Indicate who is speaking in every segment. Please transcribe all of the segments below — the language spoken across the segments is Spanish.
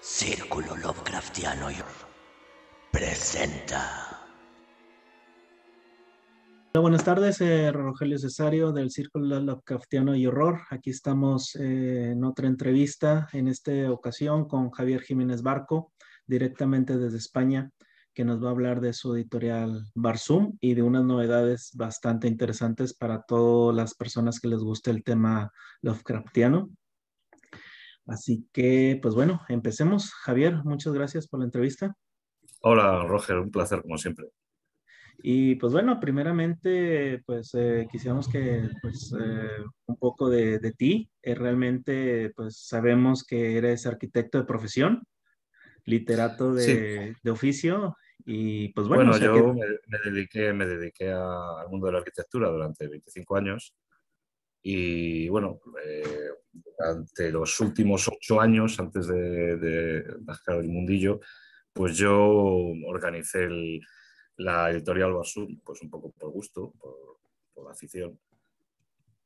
Speaker 1: Círculo Lovecraftiano presenta.
Speaker 2: Hola, buenas tardes, Rogelio Cesario del Círculo Lovecraftiano y Horror. Aquí estamos en otra entrevista, en esta ocasión con Javier Jiménez Barco, directamente desde España, que nos va a hablar de su editorial Barzum y de unas novedades bastante interesantes para todas las personas que les guste el tema Lovecraftiano. Así que, pues bueno, empecemos. Javier, muchas gracias por la entrevista.
Speaker 3: Hola, Roger, un placer como siempre.
Speaker 2: Y pues bueno, primeramente, pues quisiéramos que pues un poco de ti. Realmente, pues sabemos que eres arquitecto de profesión, literato
Speaker 3: Sí,
Speaker 2: de oficio, y pues bueno, o
Speaker 3: bueno,
Speaker 2: sea que,
Speaker 3: yo me dediqué al mundo de la arquitectura durante 25 años y bueno, durante los últimos 8 años, antes de dejar el mundillo, pues yo organicé la editorial Basum, pues un poco por gusto, por afición.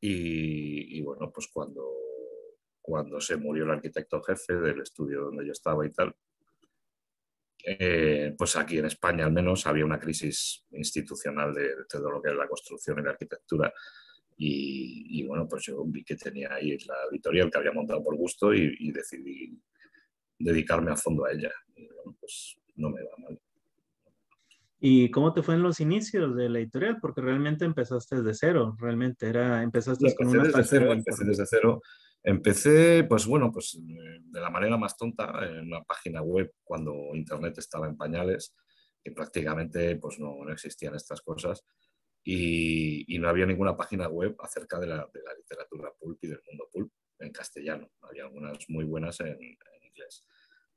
Speaker 3: Y bueno, pues cuando se murió el arquitecto jefe del estudio donde yo estaba y tal, pues aquí en España al menos había una crisis institucional de todo lo que es la construcción y la arquitectura. Y bueno, pues yo vi que tenía ahí la editorial que había montado por gusto y decidí dedicarme a fondo a ella. Y bueno, pues no me va mal.
Speaker 2: ¿y cómo te fue en los inicios de la editorial? Porque realmente empezaste desde cero, realmente empezaste
Speaker 3: Y
Speaker 2: con
Speaker 3: empecé
Speaker 2: una
Speaker 3: desde
Speaker 2: página
Speaker 3: cero,
Speaker 2: de
Speaker 3: empecé
Speaker 2: internet.
Speaker 3: desde cero. Empecé, pues bueno, pues de la manera más tonta, en una página web cuando Internet estaba en pañales, que prácticamente pues no existían estas cosas. Y no había ninguna página web acerca de la literatura pulp y del mundo pulp en castellano. Había algunas muy buenas en inglés.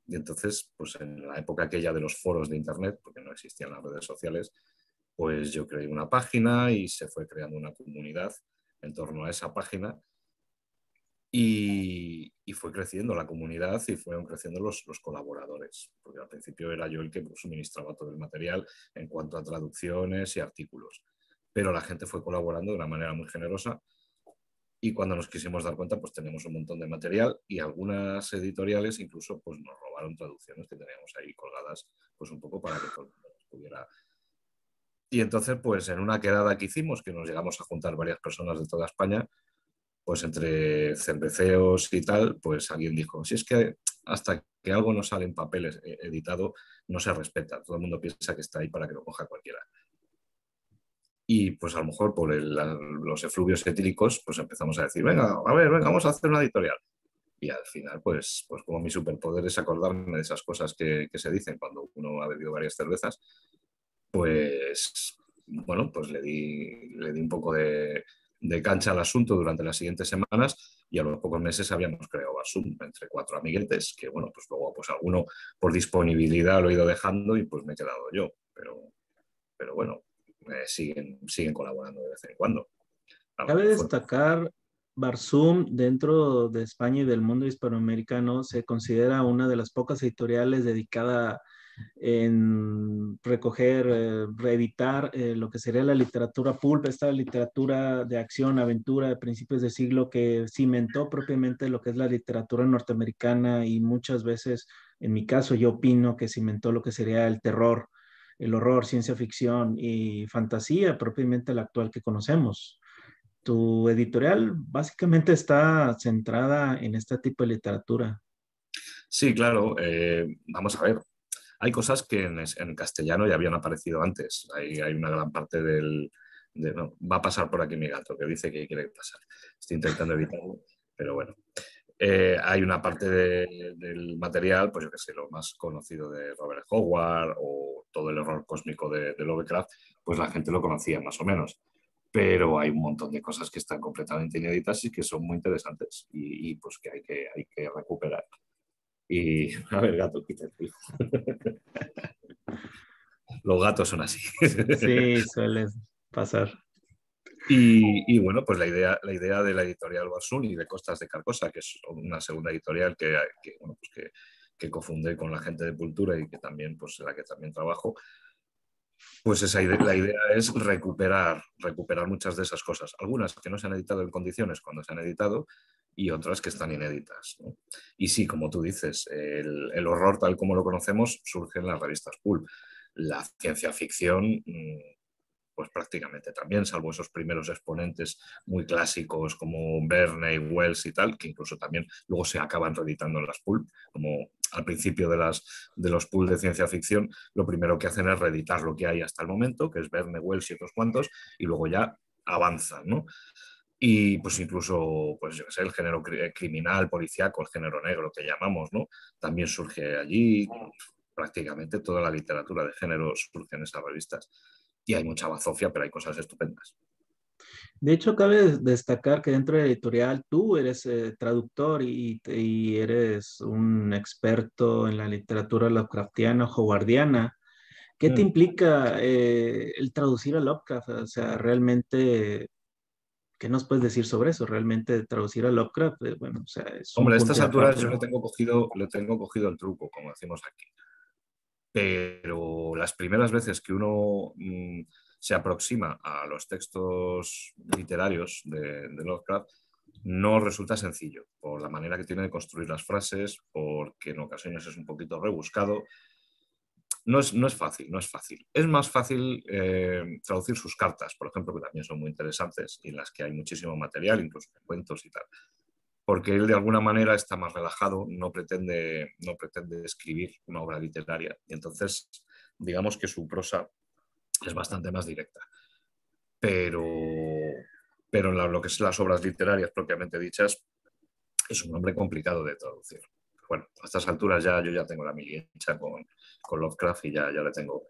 Speaker 3: Y entonces, pues en la época aquella de los foros de Internet, porque no existían las redes sociales, pues yo creé una página y se fue creando una comunidad en torno a esa página y fue creciendo la comunidad y fueron creciendo los colaboradores, porque al principio era yo el que suministraba todo el material en cuanto a traducciones y artículos, pero la gente fue colaborando de una manera muy generosa y cuando nos quisimos dar cuenta pues tenemos un montón de material y algunas editoriales incluso pues nos robaron traducciones que teníamos ahí colgadas pues un poco para que todo el mundo pudiera. Y entonces pues en una quedada que hicimos, que nos llegamos a juntar varias personas de toda España, pues entre cerveceos y tal, pues alguien dijo, si es que hasta que algo no sale en papel editado, no se respeta. Todo el mundo piensa que está ahí para que lo coja cualquiera. Y pues a lo mejor por los efluvios etílicos, pues empezamos a decir, venga, a ver, venga, vamos a hacer una editorial. Y al final, pues como mi superpoder es acordarme de esas cosas que se dicen cuando uno ha bebido varias cervezas, pues bueno, pues le di un poco de cancha al asunto durante las siguientes semanas y a los pocos meses habíamos creado Basum entre 4 amiguetes, que bueno, pues luego pues alguno por disponibilidad lo he ido dejando y pues me he quedado yo, pero bueno, siguen colaborando de vez en cuando.
Speaker 2: Cabe
Speaker 3: Fue
Speaker 2: destacar, Barzum dentro de España y del mundo hispanoamericano se considera una de las pocas editoriales dedicada en recoger, reeditar lo que sería la literatura pulp, esta literatura de acción, aventura de principios de siglo que cimentó propiamente lo que es la literatura norteamericana y muchas veces, en mi caso, yo opino que cimentó lo que sería el terror, el horror, ciencia ficción y fantasía propiamente la actual que conocemos. Tu editorial básicamente está centrada en este tipo de literatura.
Speaker 3: Sí, claro. Vamos a ver. Hay cosas que en castellano ya habían aparecido antes. Hay una gran parte no, va a pasar por aquí mi gato, que dice que quiere pasar. Estoy intentando evitarlo, pero bueno. Hay una parte del material, pues yo que sé, lo más conocido de Robert Howard o todo el horror cósmico de Lovecraft, pues la gente lo conocía más o menos. Pero hay un montón de cosas que están completamente inéditas y que son muy interesantes y pues que hay que recuperar. Y a ver, gato, quítate. Los gatos son así.
Speaker 2: Sí, suele pasar.
Speaker 3: Y bueno, pues la idea de la editorial Barzum y de Costas de Carcosa, que es una segunda editorial bueno, pues que cofundé con la gente de Cultura y que también, pues, en la que también trabajo, pues la idea es recuperar muchas de esas cosas. Algunas que no se han editado en condiciones cuando se han editado y otras que están inéditas, ¿no? Y sí, como tú dices, el horror tal como lo conocemos surge en las revistas pulp. La ciencia ficción, pues prácticamente también, salvo esos primeros exponentes muy clásicos como Verne y Wells y tal, que incluso también luego se acaban reeditando en las pulp, como al principio de los pulp de ciencia ficción, lo primero que hacen es reeditar lo que hay hasta el momento, que es Verne, Wells y otros cuantos, y luego ya avanzan, ¿no? Y pues incluso, pues yo qué sé, el género criminal, policíaco, el género negro que llamamos, ¿no? También surge allí. Prácticamente toda la literatura de género surge en esas revistas. Y hay mucha bazofia, pero hay cosas estupendas.
Speaker 2: De hecho, cabe destacar que dentro de la editorial tú eres traductor y eres un experto en la literatura Lovecraftiana, howardiana. ¿Qué te implica el traducir a Lovecraft? O sea, realmente, ¿qué nos puedes decir sobre eso? Realmente traducir a Lovecraft, bueno, o sea, es un
Speaker 3: Hombre, a
Speaker 2: punto
Speaker 3: estas
Speaker 2: y
Speaker 3: alturas
Speaker 2: aparte.
Speaker 3: yo le tengo cogido el truco, como decimos aquí. Pero las primeras veces que uno se aproxima a los textos literarios de Lovecraft, no resulta sencillo, por la manera que tiene de construir las frases, porque en ocasiones es un poquito rebuscado. No es fácil, no es fácil. Es más fácil traducir sus cartas, por ejemplo, que también son muy interesantes y en las que hay muchísimo material, incluso cuentos y tal. Porque él de alguna manera está más relajado, no pretende escribir una obra literaria y entonces digamos que su prosa es bastante más directa. Pero, pero en lo que son las obras literarias propiamente dichas, es un nombre complicado de traducir. Bueno, a estas alturas ya yo ya tengo la mili hecha con Lovecraft y ya le tengo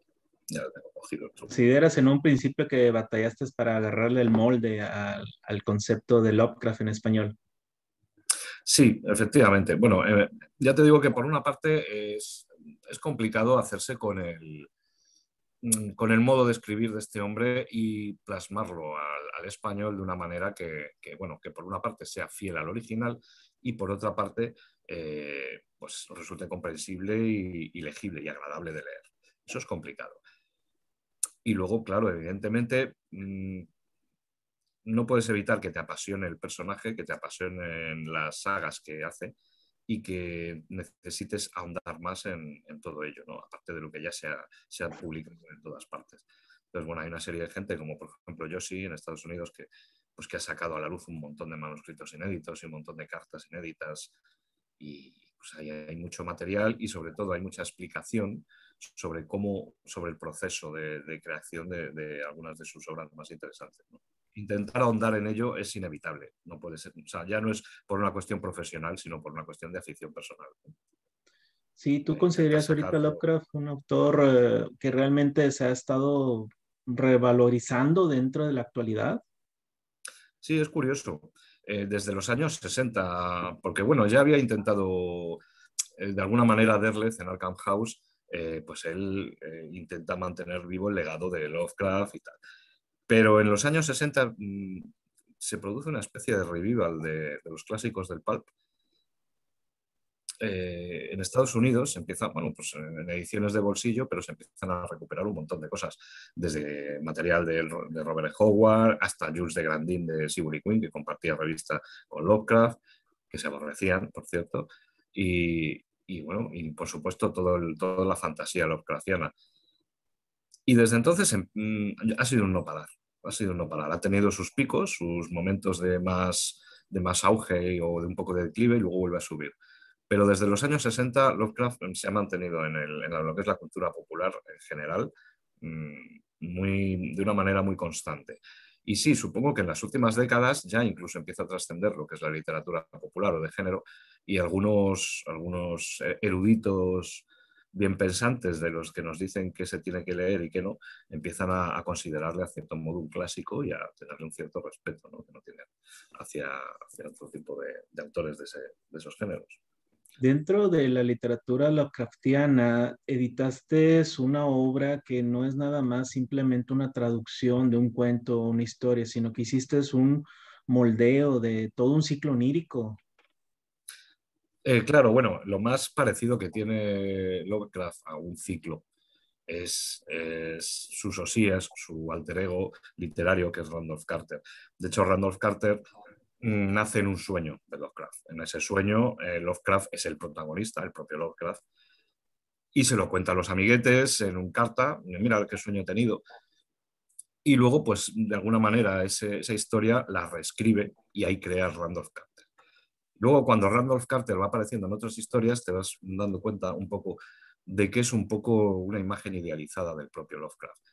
Speaker 3: cogido el truco.
Speaker 2: ¿Consideras en un principio que batallaste para agarrarle el molde al concepto de Lovecraft en español?
Speaker 3: Sí, efectivamente. Bueno, ya te digo que por una parte es complicado hacerse con el modo de escribir de este hombre y plasmarlo al español de una manera bueno, que por una parte sea fiel al original y por otra parte pues resulte comprensible y legible y agradable de leer. Eso es complicado. Y luego, claro, evidentemente no puedes evitar que te apasione el personaje, que te apasionen las sagas que hace y que necesites ahondar más en todo ello, ¿no? Aparte de lo que ya se ha publicado en todas partes. Entonces, bueno, hay una serie de gente, como por ejemplo Yoshi en Estados Unidos, pues, que ha sacado a la luz un montón de manuscritos inéditos y un montón de cartas inéditas. Y pues, ahí hay mucho material y sobre todo hay mucha explicación sobre el proceso de creación de algunas de sus obras más interesantes, ¿no? Intentar ahondar en ello es inevitable, no puede ser, o sea, ya no es por una cuestión profesional, sino por una cuestión de afición personal.
Speaker 2: Sí, ¿tú
Speaker 3: Intentar
Speaker 2: considerarías ahorita a
Speaker 3: sacarlo.
Speaker 2: Lovecraft un autor que realmente se ha estado revalorizando dentro de la actualidad?
Speaker 3: Sí, es curioso. Desde los años 60, porque bueno, ya había intentado de alguna manera Derleth en Arkham House, pues él intenta mantener vivo el legado de Lovecraft y tal. Pero en los años 60 se produce una especie de revival de los clásicos del pulp. En Estados Unidos se empieza, bueno, pues en ediciones de bolsillo, pero se empiezan a recuperar un montón de cosas, desde material de Robert E. Howard hasta Jules de Grandin de Seabury Quinn, que compartía revista con Lovecraft, que se aborrecían, por cierto, y bueno, y por supuesto toda la fantasía Lovecraftiana. Y desde entonces ha sido un no parar, ha sido un no parar. Ha tenido sus picos, sus momentos de más auge o de un poco de declive y luego vuelve a subir. Pero desde los años 60 Lovecraft se ha mantenido en lo que es la cultura popular en general de una manera muy constante. Y sí, supongo que en las últimas décadas ya incluso empieza a trascender lo que es la literatura popular o de género y algunos eruditos bien pensantes de los que nos dicen que se tiene que leer y que no, empiezan a considerarle a cierto modo un clásico y a tenerle un cierto respeto, ¿no? Que no tienen hacia otro tipo de autores de esos géneros.
Speaker 2: Dentro de la literatura Lovecraftiana, editaste una obra que no es nada más simplemente una traducción de un cuento o una historia, sino que hiciste un moldeo de todo un ciclo onírico.
Speaker 3: Claro, bueno, lo más parecido que tiene Lovecraft a un ciclo es sus osías, su alter ego literario, que es Randolph Carter. De hecho, Randolph Carter nace en un sueño de Lovecraft. En ese sueño, Lovecraft es el protagonista, el propio Lovecraft, y se lo cuenta a los amiguetes en un carta, mira qué sueño he tenido. Y luego, pues, de alguna manera, esa historia la reescribe y ahí crea Randolph Carter. Luego, cuando Randolph Carter va apareciendo en otras historias, te vas dando cuenta un poco de que es un poco una imagen idealizada del propio Lovecraft.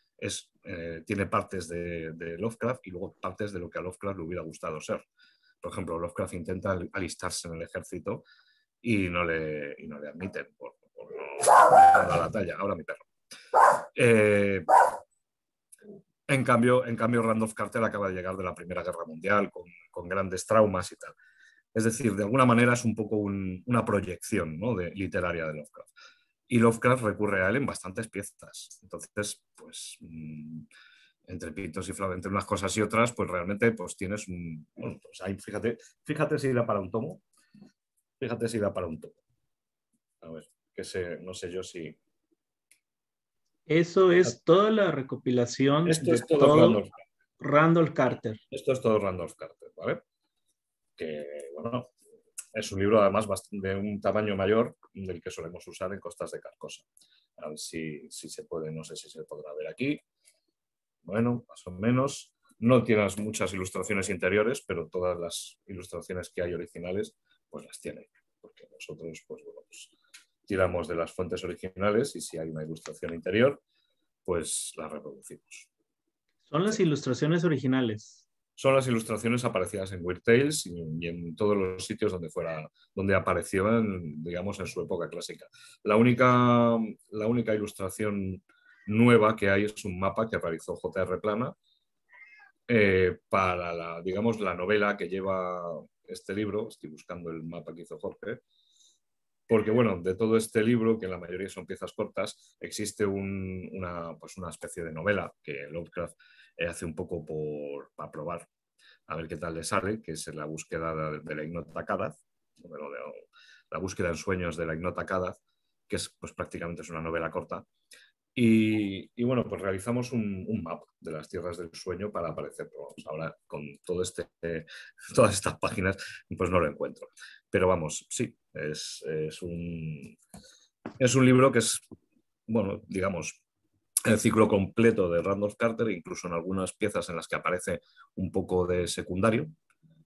Speaker 3: Tiene partes de Lovecraft y luego partes de lo que a Lovecraft le hubiera gustado ser. Por ejemplo, Lovecraft intenta alistarse en el ejército y no le admiten por no dar la talla. Ahora mi perro. En cambio, Randolph Carter acaba de llegar de la Primera Guerra Mundial con grandes traumas y tal. Es decir, de alguna manera es un poco una proyección, ¿no?, literaria de Lovecraft. Y Lovecraft recurre a él en bastantes piezas. Entonces, pues, entre pitos y flautas, entre unas cosas y otras, pues realmente pues tienes un... Bueno, pues ahí, fíjate si da para un tomo. Fíjate si da para un tomo. A ver, no sé yo si...
Speaker 2: Eso es toda la recopilación
Speaker 3: Esto
Speaker 2: de
Speaker 3: es todo
Speaker 2: todo
Speaker 3: Randolph.
Speaker 2: Randolph Carter.
Speaker 3: Esto es todo Randolph Carter, ¿vale? Que, bueno, es un libro además de un tamaño mayor del que solemos usar en Costas de Carcosa. A ver si se puede, no sé si se podrá ver aquí. Bueno, más o menos. No tienes muchas ilustraciones interiores, pero todas las ilustraciones que hay originales, pues las tiene. Porque nosotros, pues bueno, pues tiramos de las fuentes originales y si hay una ilustración interior, pues la reproducimos.
Speaker 2: Son las ilustraciones originales.
Speaker 3: Son las ilustraciones aparecidas en Weird Tales y en todos los sitios donde aparecieron, digamos, en su época clásica. La única ilustración nueva que hay es un mapa que realizó J.R. Plana para la novela que lleva este libro. Estoy buscando el mapa que hizo Jorge. Porque, bueno, de todo este libro, que en la mayoría son piezas cortas, existe una especie de novela que Lovecraft hace un poco para probar a ver qué tal le sale, que es la búsqueda de la ignota Kadath, la búsqueda en sueños de la ignota Kadath, que es, pues, prácticamente es una novela corta. Y bueno, pues realizamos un map de las tierras del sueño para aparecer. Pero vamos, ahora con todas estas páginas, pues no lo encuentro. Pero vamos, sí, es un libro que es, bueno, digamos, el ciclo completo de Randolph Carter, incluso en algunas piezas en las que aparece un poco de secundario,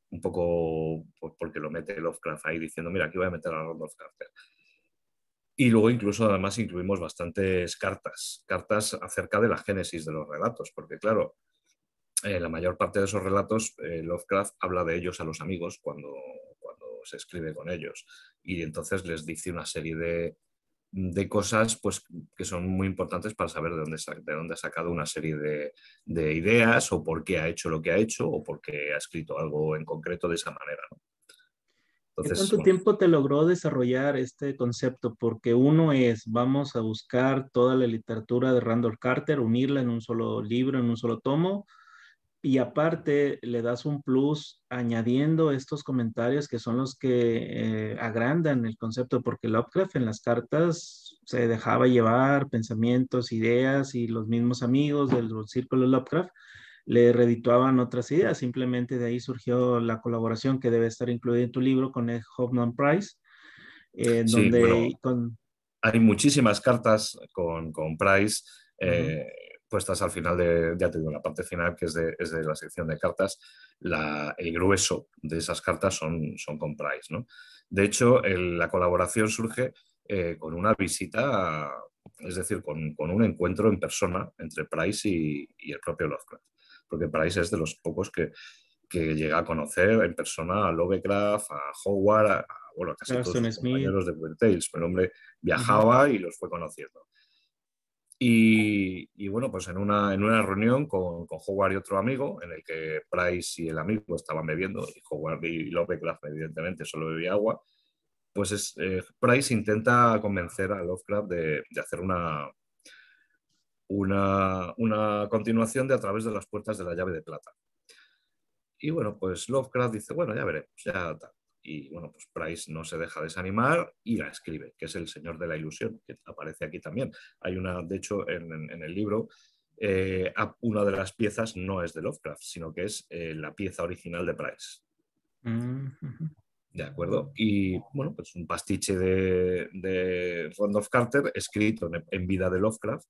Speaker 3: un poco porque lo mete Lovecraft ahí diciendo, mira, aquí voy a meter a Randolph Carter. Y luego incluso además incluimos bastantes cartas acerca de la génesis de los relatos, porque claro, la mayor parte de esos relatos Lovecraft habla de ellos a los amigos cuando se escribe con ellos y entonces les dice una serie de cosas, pues, que son muy importantes para saber de dónde ha sacado una serie de ideas o por qué ha hecho lo que ha hecho o por qué ha escrito algo en concreto de esa manera, ¿no?
Speaker 2: ¿Qué
Speaker 3: Entonces,
Speaker 2: tanto
Speaker 3: bueno,
Speaker 2: tiempo te logró desarrollar este concepto? Porque uno es, vamos a buscar toda la literatura de Randolph Carter, unirla en un solo libro, en un solo tomo, y aparte le das un plus añadiendo estos comentarios que son los que agrandan el concepto, porque Lovecraft en las cartas se dejaba llevar pensamientos, ideas, y los mismos amigos del círculo Lovecraft le redituaban otras ideas. Simplemente de ahí surgió la colaboración que debe estar incluida en tu libro con Ed Hoffman Price,
Speaker 3: sí, bueno,
Speaker 2: donde con...
Speaker 3: hay muchísimas cartas con Price
Speaker 2: Ujú.
Speaker 3: puestas al final ya te digo, la parte final, que es de la sección de cartas. El grueso de esas cartas son con Price, ¿no? De hecho, la colaboración surge con una visita, es decir, con un encuentro en persona entre Price y el propio Lovecraft. Porque Price es de los pocos que llega a conocer en persona a Lovecraft, a Howard, bueno, casi todos
Speaker 2: Carson
Speaker 3: sus
Speaker 2: Smith.
Speaker 3: compañeros de Weird Tales. El hombre
Speaker 2: Ujú.
Speaker 3: viajaba y los fue conociendo. Y bueno, pues en una reunión con Howard y otro amigo, en el que Price y el amigo estaban bebiendo, y Howard y Lovecraft evidentemente solo bebía agua, pues Price intenta convencer a Lovecraft de hacer una continuación de A través de las puertas de la llave de plata. Y bueno, pues Lovecraft dice, bueno, ya veremos, ya tal. Y bueno, pues Price no se deja desanimar y la escribe, que es El Señor de la Ilusión, que aparece aquí también. Hay de hecho, en el libro, una de las piezas no es de Lovecraft, sino que es la pieza original de Price.
Speaker 2: Ujú.
Speaker 3: ¿De acuerdo? Y bueno, pues un pastiche de Randolph Carter escrito en vida de Lovecraft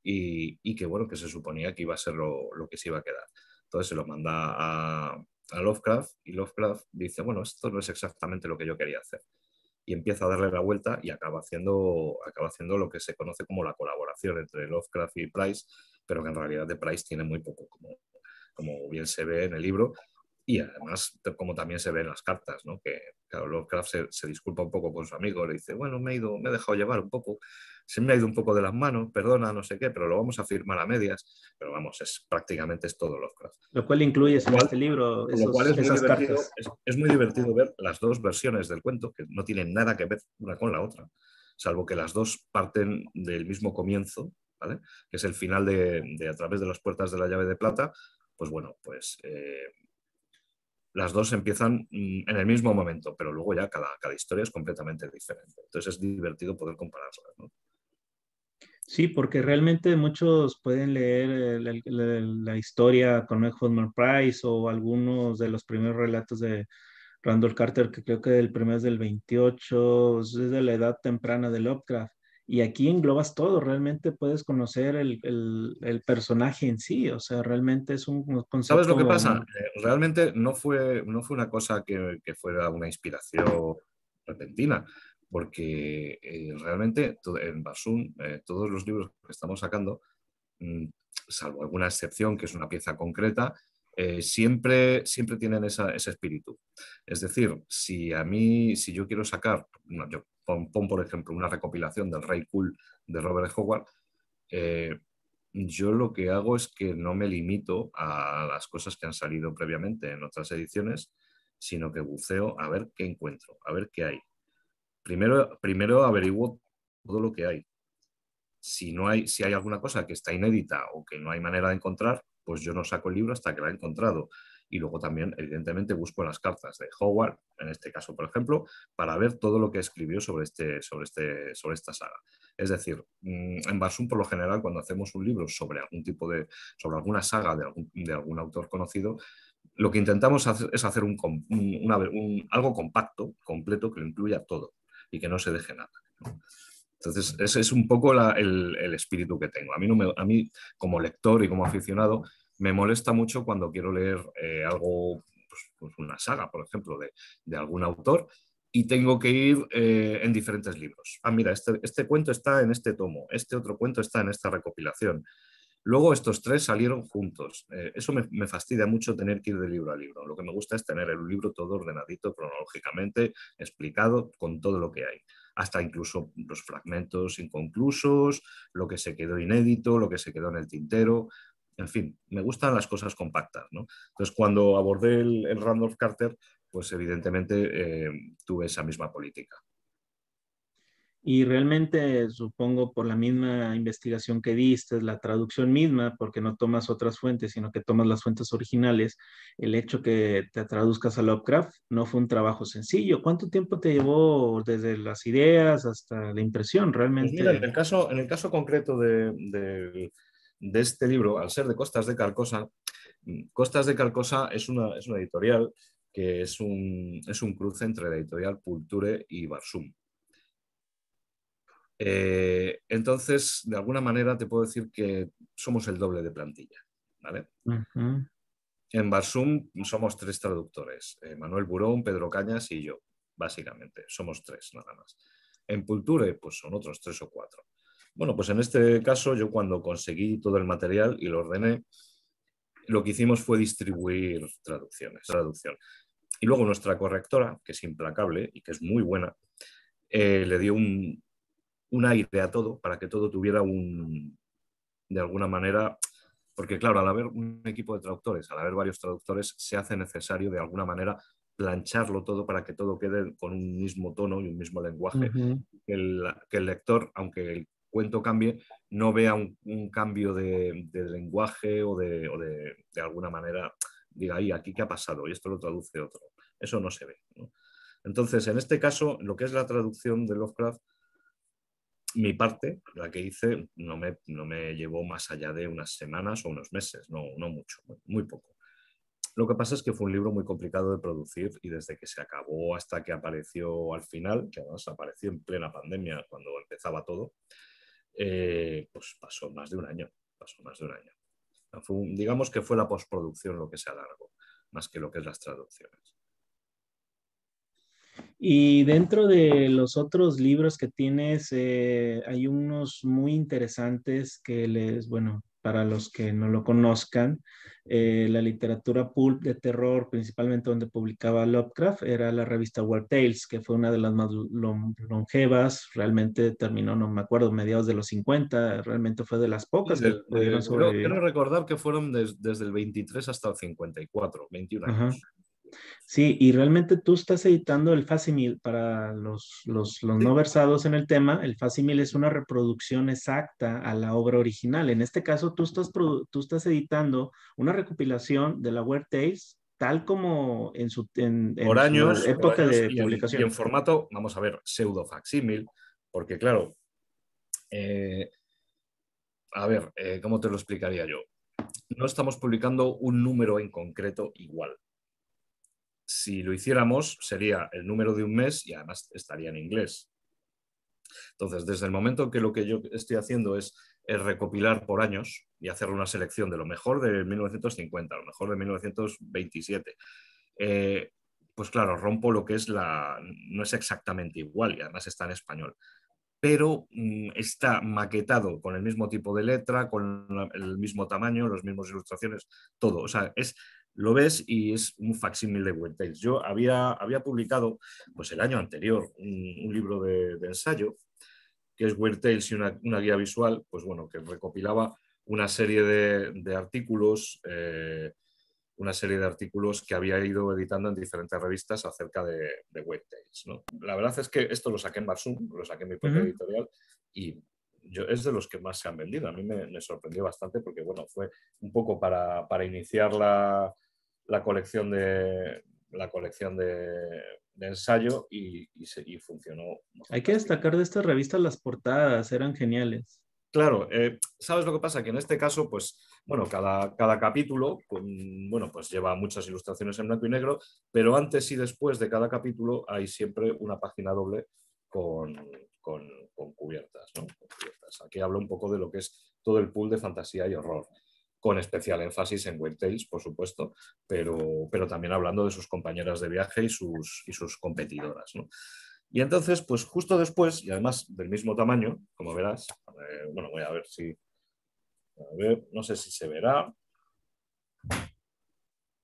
Speaker 3: y que bueno, que se suponía que iba a ser lo que se iba a quedar. Entonces se lo manda a Lovecraft y Lovecraft dice, bueno, esto no es exactamente lo que yo quería hacer. Y empieza a darle la vuelta y acaba haciendo lo que se conoce como la colaboración entre Lovecraft y Price, pero que en realidad de Price tiene muy poco, como bien se ve en el libro, y además, como también se ve en las cartas, ¿no? Que claro, Lovecraft se disculpa un poco con su amigo, le dice, bueno, me he dejado llevar un poco, se me ha ido un poco de las manos, perdona, no sé qué, pero lo vamos a firmar a medias, pero vamos, prácticamente es todo Lovecraft.
Speaker 2: Lo cual incluyes en este libro,
Speaker 3: Por lo cual es muy
Speaker 2: esas
Speaker 3: divertido,
Speaker 2: cartas.
Speaker 3: es muy divertido ver las dos versiones del cuento, que no tienen nada que ver una con la otra, salvo que las dos parten del mismo comienzo, ¿vale? Que es el final de A través de las puertas de la llave de plata. Pues bueno, pues las dos empiezan en el mismo momento, pero luego ya cada historia es completamente diferente. Entonces es divertido poder compararlas, ¿no?
Speaker 2: Sí, porque realmente muchos pueden leer la historia con Egmont Price o algunos de los primeros relatos de Randall Carter, que creo que el primero es del 28, es de la edad temprana de Lovecraft. Y aquí englobas todo, realmente puedes conocer el personaje en sí, o sea, realmente es un
Speaker 3: ¿Sabes lo que
Speaker 2: concepto.
Speaker 3: pasa? Realmente no fue una cosa que fuera una inspiración repentina, porque realmente en Basum todos los libros que estamos sacando, mm, salvo alguna excepción que es una pieza concreta, siempre tienen ese espíritu. Es decir, si yo quiero sacar, no, pon, por ejemplo una recopilación del Rey Cool de Robert Howard, eh, yo lo que hago es que no me limito a las cosas que han salido previamente en otras ediciones, sino que buceo a ver qué encuentro, a ver qué hay. Primero averiguo todo lo que hay. Si hay alguna cosa que está inédita o que no hay manera de encontrar, pues yo no saco el libro hasta que la he encontrado. Y luego también, evidentemente, busco las cartas de Howard, en este caso, por ejemplo, para ver todo lo que escribió sobre esta saga. Es decir, en Barsum, por lo general, cuando hacemos un libro sobre sobre alguna saga de algún autor conocido, lo que intentamos es hacer algo compacto, completo, que lo incluya todo y que no se deje nada, ¿no? Entonces, ese es un poco el espíritu que tengo. A mí, como lector y como aficionado, me molesta mucho cuando quiero leer algo, pues una saga, por ejemplo, de algún autor, y tengo que ir en diferentes libros. Ah, mira, este cuento está en este tomo, este otro cuento está en esta recopilación. Luego estos tres salieron juntos. Eso me fastidia mucho tener que ir de libro a libro. Lo que me gusta es tener el libro todo ordenadito, cronológicamente, explicado con todo lo que hay. Hasta incluso los fragmentos inconclusos, lo que se quedó inédito, lo que se quedó en el tintero. En fin, me gustan las cosas compactas, ¿no? Entonces, cuando abordé el Randolph Carter, pues evidentemente tuve esa misma política.
Speaker 2: Y realmente supongo por la misma investigación que diste, la traducción misma, porque no tomas otras fuentes, sino que tomas las fuentes originales, el hecho que te traduzcas a Lovecraft no fue un trabajo sencillo. ¿Cuánto tiempo te llevó desde las ideas hasta la impresión?
Speaker 3: Pues mira,
Speaker 2: Realmente.
Speaker 3: en el caso concreto de este libro, al ser de Costas de Carcosa, Costas de Carcosa es una editorial que es un cruce entre la editorial Pulture y Barsum. Entonces, de alguna manera te puedo decir que somos el doble de plantilla, ¿vale?
Speaker 2: Ujú.
Speaker 3: En Barsum somos tres traductores, Manuel Burón, Pedro Cañas y yo, básicamente. Somos tres nada más. En Pulture, pues son otros tres o cuatro. Bueno, pues en este caso yo cuando conseguí todo el material y lo ordené, lo que hicimos fue distribuir traducción. Y luego nuestra correctora, que es implacable y que es muy buena, le dio un aire a todo para que todo tuviera de alguna manera, porque claro, al haber un equipo de traductores, al haber varios traductores, se hace necesario de alguna manera plancharlo todo para que todo quede con un mismo tono y un mismo lenguaje.
Speaker 2: Ujú.
Speaker 3: Que el lector, aunque el cuento cambie, no vea un cambio de lenguaje de alguna manera diga, ahí, aquí qué ha pasado, y esto lo traduce otro. Eso no se ve, ¿no? Entonces, en este caso, lo que es la traducción de Lovecraft, mi parte, la que hice, no me llevó más allá de unas semanas o unos meses, no mucho, muy poco. Lo que pasa es que fue un libro muy complicado de producir y desde que se acabó hasta que apareció al final, que además apareció en plena pandemia cuando empezaba todo, pues pasó más de un año. Pasó más de un año. Digamos que fue la postproducción lo que se alargó, más que lo que es las traducciones.
Speaker 2: Y dentro de los otros libros que tienes, hay unos muy interesantes bueno, para los que no lo conozcan, la literatura pulp de terror, principalmente donde publicaba Lovecraft, era la revista Weird Tales, que fue una de las más longevas, realmente terminó, no me acuerdo, mediados de los 50, realmente fue de las
Speaker 3: Sí,
Speaker 2: pocas que pudieron sobrevivir.
Speaker 3: quiero recordar que fueron desde el 23 hasta el 54, 21
Speaker 2: Ajá.
Speaker 3: años.
Speaker 2: Sí, y realmente tú estás editando el facsimil para los
Speaker 3: Sí,
Speaker 2: no versados en el tema. El facsimil es una reproducción exacta a la obra original. En este caso, tú estás editando una recopilación de la Weird Tales tal como en su
Speaker 3: por
Speaker 2: época
Speaker 3: años
Speaker 2: de
Speaker 3: y en
Speaker 2: publicación.
Speaker 3: formato, vamos a ver, pseudo facsímil, porque claro, eh, a ver, ¿cómo te lo explicaría yo? No estamos publicando un número en concreto igual. Si lo hiciéramos, sería el número de un mes y además estaría en inglés. Entonces, desde el momento que lo que yo estoy haciendo es recopilar por años y hacer una selección de lo mejor de 1950, lo mejor de 1927, pues claro, rompo lo que es no es exactamente igual y además está en español, pero está maquetado con el mismo tipo de letra, con el mismo tamaño, las mismas ilustraciones, todo. O sea, lo ves y es un facsímil de Weird Tales. Yo había publicado pues, el año anterior un libro de ensayo, que es Weird Tales y una guía visual, pues bueno, que recopilaba una serie de artículos, una serie de artículos que había ido editando en diferentes revistas acerca de Weird Tales, ¿no? La verdad es que esto lo saqué en Barsum, lo saqué en mi propia
Speaker 2: Ujú.
Speaker 3: editorial y es de los que más se han vendido. A mí me sorprendió bastante porque bueno, fue un poco para iniciar la colección de ensayo y funcionó
Speaker 2: Hay que
Speaker 3: fantástico.
Speaker 2: destacar de estas revistas las portadas, eran geniales.
Speaker 3: Claro, ¿sabes lo que pasa? Que en este caso, pues, bueno, cada capítulo, bueno, pues lleva muchas ilustraciones en blanco y negro, pero antes y después de cada capítulo hay siempre una página doble con, con cubiertas, ¿no? Con cubiertas. Aquí hablo un poco de lo que es todo el pool de fantasía y horror, con especial énfasis en Weird Tales, por supuesto, pero también hablando de sus compañeras de viaje y sus competidoras, ¿no? Y entonces, pues justo después, y además del mismo tamaño, como verás, bueno, voy a ver si, a ver, no sé si se verá.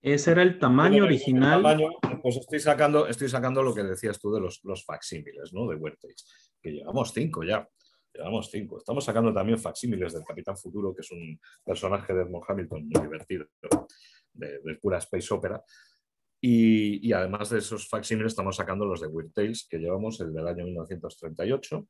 Speaker 2: Ese era el
Speaker 3: Tienen
Speaker 2: tamaño
Speaker 3: el mismo
Speaker 2: original.
Speaker 3: tamaño, pues estoy sacando lo que decías tú de los facsímiles, ¿no? De Weird Tales, que llevamos 5 ya. Llevamos 5. Estamos sacando también facsímiles del Capitán Futuro, que es un personaje de Edmond Hamilton muy divertido, de pura space opera. Y además de esos facsímiles estamos sacando los de Weird Tales, que llevamos el del año 1938,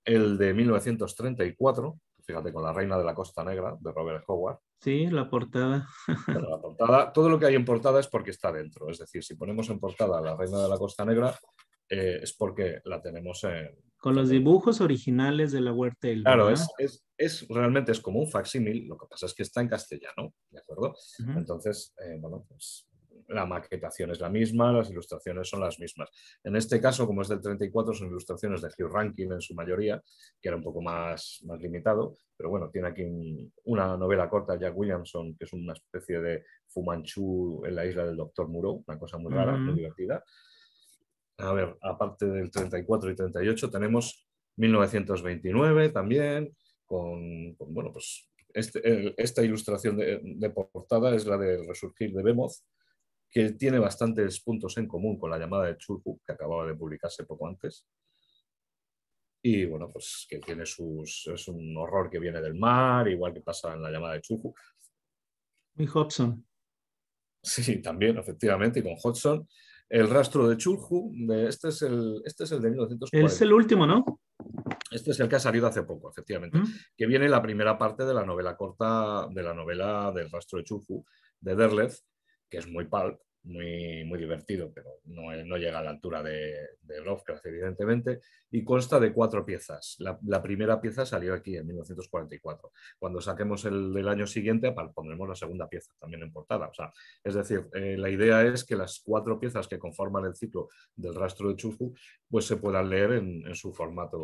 Speaker 3: el de 1934, fíjate, con La Reina de la Costa Negra, de Robert Howard.
Speaker 2: Sí, la portada.
Speaker 3: Bueno, la portada, todo lo que hay en portada es porque está dentro. Es decir, si ponemos en portada La Reina de la Costa Negra, es porque la tenemos en...
Speaker 2: Con los dibujos originales de la Weird Tale,
Speaker 3: Claro,
Speaker 2: ¿verdad?
Speaker 3: realmente es como un facsímil, lo que pasa es que está en castellano, ¿de acuerdo?
Speaker 2: Ujú.
Speaker 3: Entonces, bueno, pues la maquetación es la misma, las ilustraciones son las mismas. En este caso, como es del 34, son ilustraciones de Hugh Rankin en su mayoría, que era un poco más limitado, pero bueno, tiene aquí una novela corta, Jack Williamson, que es una especie de Fu Manchu en la isla del Doctor Moreau, una cosa muy rara, muy
Speaker 2: Ujú.
Speaker 3: divertida. A ver, aparte del 34 y 38, tenemos 1929 también, bueno, pues esta ilustración de portada es la de Resurgir de Bemoth, que tiene bastantes puntos en común con la llamada de Chulhu, que acababa de publicarse poco antes. Y bueno, pues que tiene es un horror que viene del mar, igual que pasa en la llamada de Chulhu.
Speaker 2: Muy Hobson.
Speaker 3: Sí, también, efectivamente, y con Hodgson. El rastro de Chulhu, este es el de
Speaker 2: Es
Speaker 3: 1940.
Speaker 2: el último, ¿no?
Speaker 3: Este es el que ha salido hace poco, efectivamente,
Speaker 2: Ujú.
Speaker 3: que viene la primera parte de la novela corta, de la novela del rastro de Chulhu, de Derleth, que es muy pulp, muy divertido, pero no llega a la altura de Lovecraft, evidentemente, y consta de 4 piezas. La primera pieza salió aquí en 1944. Cuando saquemos el del año siguiente, pondremos la segunda pieza también en portada. O sea, es decir, la idea es que las 4 piezas que conforman el ciclo del rastro de Cthulhu pues se puedan leer en su formato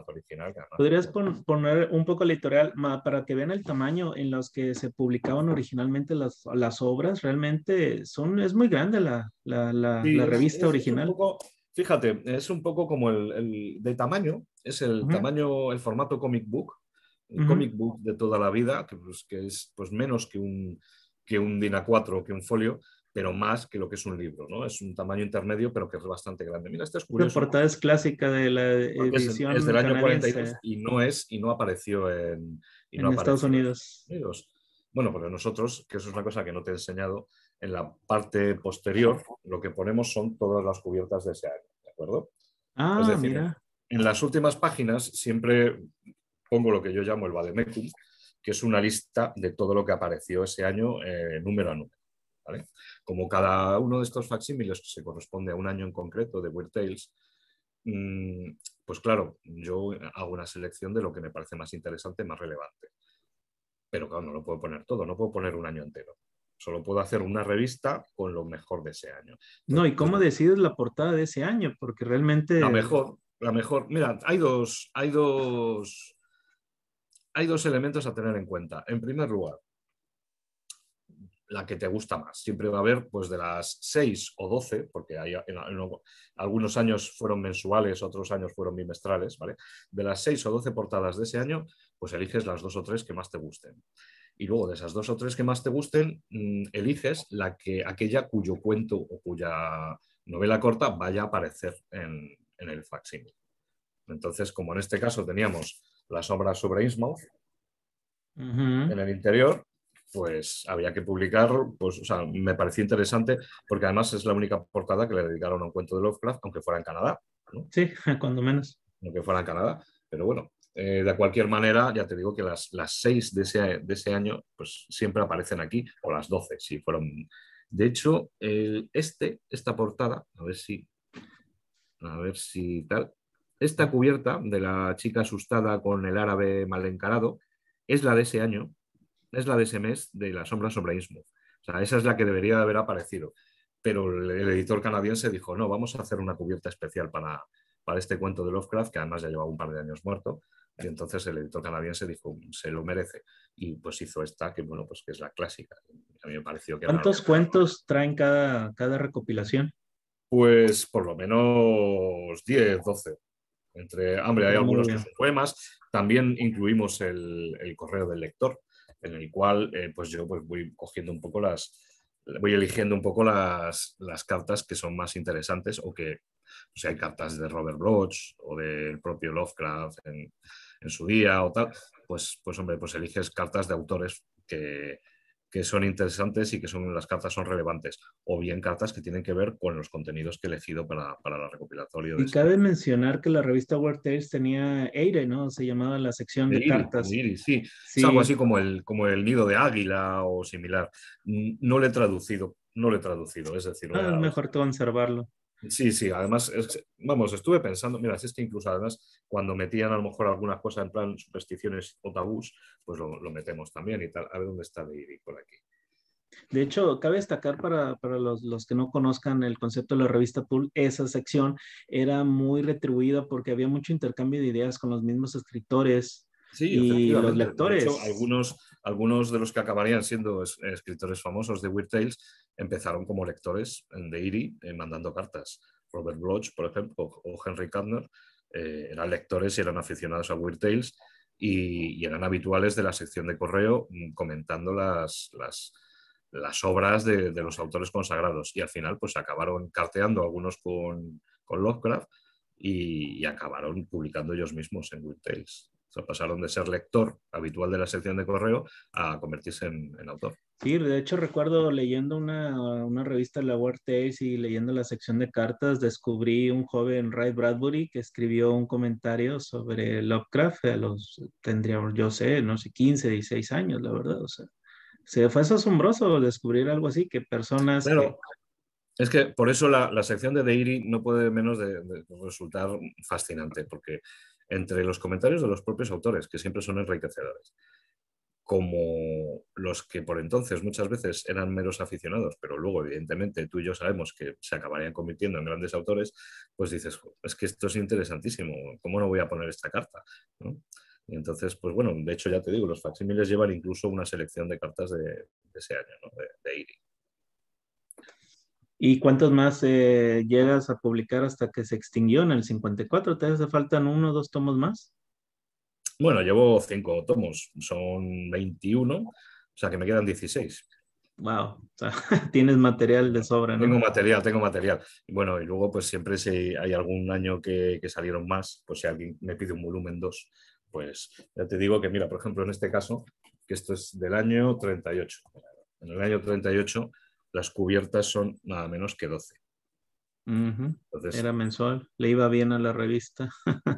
Speaker 3: original. Que además,
Speaker 2: ¿Podrías poner un poco el editorial para que vean el tamaño en los que se publicaban originalmente las obras? Realmente es muy grande
Speaker 3: sí,
Speaker 2: la revista
Speaker 3: es un
Speaker 2: original.
Speaker 3: poco, fíjate, es un poco como el de tamaño, es el
Speaker 2: Ujú,
Speaker 3: tamaño, el formato comic book, el
Speaker 2: ujú.
Speaker 3: comic book de toda la vida, que es pues menos que un DIN A4, que un folio, pero más que lo que es un libro, ¿no? Es un tamaño intermedio, pero que es bastante grande. Mira, este es
Speaker 2: Esta
Speaker 3: curioso,
Speaker 2: portada es clásica de la
Speaker 3: porque es
Speaker 2: edición
Speaker 3: del año 42
Speaker 2: canadiense
Speaker 3: y no apareció
Speaker 2: en Estados
Speaker 3: en
Speaker 2: Unidos.
Speaker 3: Estados Unidos. Bueno, porque nosotros, que eso es una cosa que no te he enseñado, en la parte posterior lo que ponemos son todas las cubiertas de ese año, ¿de acuerdo? Es
Speaker 2: Ah,
Speaker 3: decir,
Speaker 2: mira.
Speaker 3: en las últimas páginas siempre pongo lo que yo llamo el vademecum, que es una lista de todo lo que apareció ese año número a número. ¿Vale? Como cada uno de estos facsímiles se corresponde a un año en concreto de Weird Tales, pues claro, yo hago una selección de lo que me parece más interesante, más relevante. Pero claro, no lo puedo poner todo, no puedo poner un año entero. Solo puedo hacer una revista con lo mejor de ese año.
Speaker 2: No, ¿y
Speaker 3: Entonces,
Speaker 2: cómo decides la portada de ese año? Porque realmente
Speaker 3: la mejor, mira, hay dos elementos a tener en cuenta. En primer lugar, la que te gusta más. Siempre va a haber, pues de las 6 o 12, porque algunos años fueron mensuales, otros años fueron bimestrales, ¿vale? De las 6 o 12 portadas de ese año, pues eliges las 2 o 3 que más te gusten. Y luego de esas 2 o 3 que más te gusten, eliges aquella cuyo cuento o cuya novela corta vaya a aparecer en el facsímil. Entonces, como en este caso teníamos las obras sobre Innsmouth
Speaker 2: ujú.
Speaker 3: en el interior, pues había que publicar, pues, o sea, me pareció interesante porque además es la única portada que le dedicaron a un cuento de Lovecraft, aunque fuera en Canadá, ¿no?
Speaker 2: Sí, cuando menos.
Speaker 3: Aunque fuera en Canadá, pero bueno, de cualquier manera, ya te digo que las 6 de ese año, pues siempre aparecen aquí, o las 12, si fueron. De hecho, esta portada, a ver si tal, esta cubierta de la chica asustada con el árabe mal encarado, es la de ese año, es la de ese mes de La sombra sobre Innsmouth. O sea, esa es la que debería de haber aparecido. Pero el editor canadiense dijo, no, vamos a hacer una cubierta especial para este cuento de Lovecraft, que además ya llevaba un par de años muerto. Y entonces el editor canadiense dijo, se lo merece. Y pues hizo esta, que bueno, pues que es la clásica. A mí me pareció que era
Speaker 2: ¿Cuántos cuentos traen cada recopilación?
Speaker 3: pues por lo menos 10, 12. Hombre, hay
Speaker 2: Está muy
Speaker 3: algunos que
Speaker 2: bien.
Speaker 3: son poemas. También incluimos el correo del lector, en el cual pues yo pues voy cogiendo un poco voy eligiendo un poco las cartas que son más interesantes o que, o sea, hay cartas de Robert Bloch o del propio Lovecraft en su día o tal, pues hombre, pues eliges cartas de autores que son interesantes y que las cartas son relevantes, o bien cartas que tienen que ver con los contenidos que he elegido para el recopilatorio de
Speaker 2: Y
Speaker 3: ese
Speaker 2: cabe
Speaker 3: año.
Speaker 2: mencionar que la revista Weird Tales tenía Eire, ¿no? Se llamaba la sección de
Speaker 3: De
Speaker 2: cartas.
Speaker 3: Iris, sí. Es algo
Speaker 2: Sí,
Speaker 3: así como el nido de águila o similar. No lo he traducido, no lo he traducido, es decir, lo he
Speaker 2: es
Speaker 3: dado.
Speaker 2: mejor conservarlo.
Speaker 3: Sí, sí, además, vamos, estuve pensando, mira, si es que incluso además cuando metían a lo mejor algunas cosas en plan supersticiones o tabús, pues lo metemos también y tal. A ver dónde está de Iris por aquí.
Speaker 2: De hecho, cabe destacar para los que no conozcan el concepto de la revista Pulp, esa sección era muy retribuida porque había mucho intercambio de ideas con los mismos escritores
Speaker 3: Sí,
Speaker 2: y los
Speaker 3: efectivamente. De hecho,
Speaker 2: lectores.
Speaker 3: algunos de los que acabarían siendo escritores famosos de Weird Tales empezaron como lectores en Dairy, mandando cartas. Robert Bloch, por ejemplo, o Henry Kantner, eran lectores y eran aficionados a Weird Tales y eran habituales de la sección de correo comentando las obras de los autores consagrados. Y al final, pues acabaron carteando algunos con Lovecraft y acabaron publicando ellos mismos en Weird Tales. O sea, pasaron de ser lector habitual de la sección de correo a convertirse en autor.
Speaker 2: Sí, de hecho recuerdo leyendo una revista de la Weird Tales y leyendo la sección de cartas, descubrí un joven Ray Bradbury que escribió un comentario sobre Lovecraft tendría, yo sé, no sé, 15, 16 años, la verdad. O sea, fue asombroso descubrir algo así, que personas que
Speaker 3: Claro, Es que por eso la sección de Dairy no puede menos de resultar fascinante, porque entre los comentarios de los propios autores, que siempre son enriquecedores, como los que por entonces muchas veces eran meros aficionados, pero luego evidentemente tú y yo sabemos que se acabarían convirtiendo en grandes autores, pues dices, es que esto es interesantísimo, ¿cómo no voy a poner esta carta? ¿No? Y entonces, pues bueno, de hecho ya te digo, los facsímiles llevan incluso una selección de cartas de ese año, ¿no? de Eiri.
Speaker 2: ¿Y cuántos más llegas a publicar hasta que se extinguió en el 54? ¿Te hace faltan 1 o 2 tomos más?
Speaker 3: Bueno, llevo 5 tomos, son 21, o sea que me quedan 16.
Speaker 2: Wow, o sea, tienes material de sobra,
Speaker 3: Tengo
Speaker 2: ¿no?
Speaker 3: material, tengo material. Y bueno, y luego pues siempre si hay algún año que salieron más, pues si alguien me pide un volumen 2, pues ya te digo que mira, por ejemplo, en este caso, que esto es del año 38. En el año 38 las cubiertas son nada menos que 12.
Speaker 2: Ujú.
Speaker 3: Entonces,
Speaker 2: Era mensual, le iba bien a la revista.